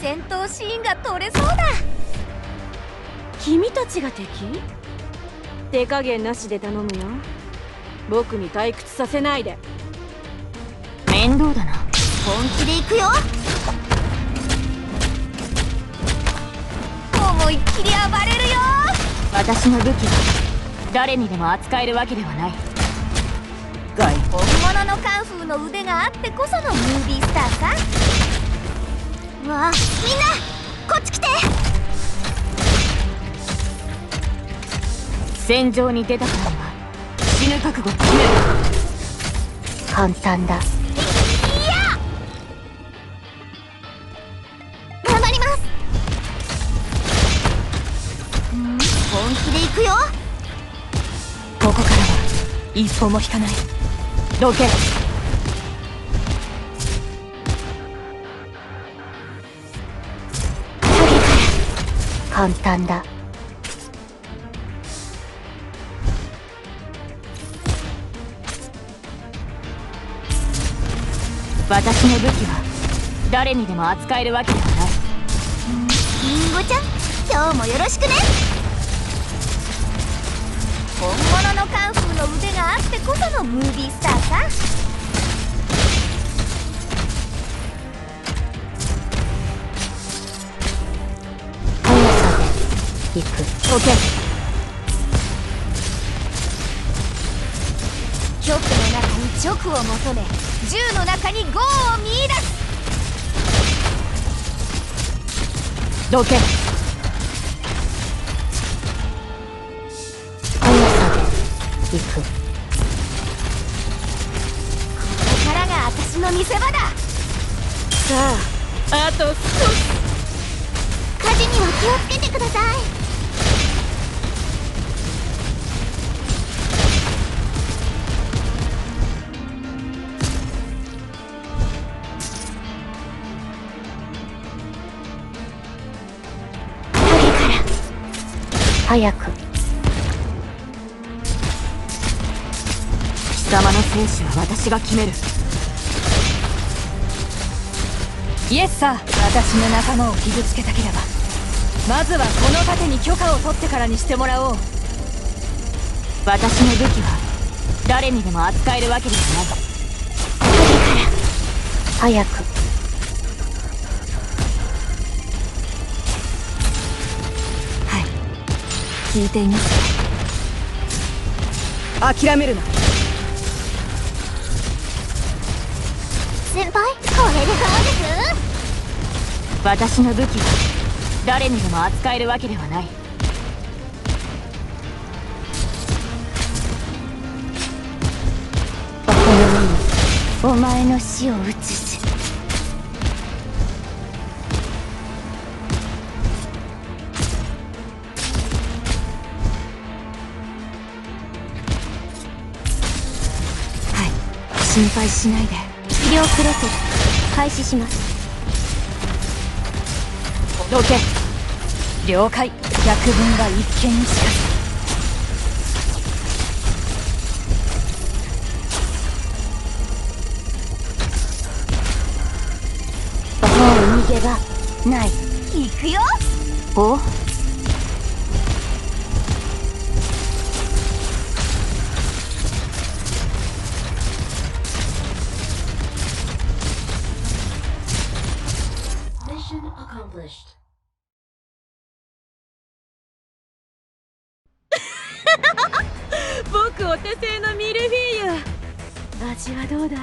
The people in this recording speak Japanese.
戦闘シーンが撮れそうだ。君たちが敵？手加減なしで頼むよ。僕に退屈させないで。面倒だな。本気で行くよ。思いっきり暴れるよ。私の武器は誰にでも扱えるわけではない。本物のカンフーの腕があってこそのムービースターさ。わあ、みんなこっち来て。戦場に出たからには死ぬ覚悟決める。簡単だ。いや、頑張ります。本気で行くよ。ここからは一歩も引かない。どけ。簡単だ。私の武器は誰にでも扱えるわけではない。リンゴちゃん、今日もよろしくね。本物のカンフーの腕があってこそのムービースターさ。速さで行く。オッケー。極の中に直を求め、銃の中にゴーを見出す。どけ。行く。ここからが私の見せ場だ。さあ、あと少し。火事には気をつけてください。影から早く。貴様の生死は私が決める。イエスさ。私の仲間を傷つけたければ、まずはこの盾に許可を取ってからにしてもらおう。私の武器は誰にでも扱えるわけではない。影から早く。はい、聞いています。諦めるな。先輩、これでどうです？私の武器は誰にでも扱えるわけではない。この上にお前の死を移す。はい、心配しないで。治療プロセス開始します。どけ。了解。百聞が一見にしかず。もう逃げ場ない。行くよ。お僕お手製のミルフィーユ、味はどうだい？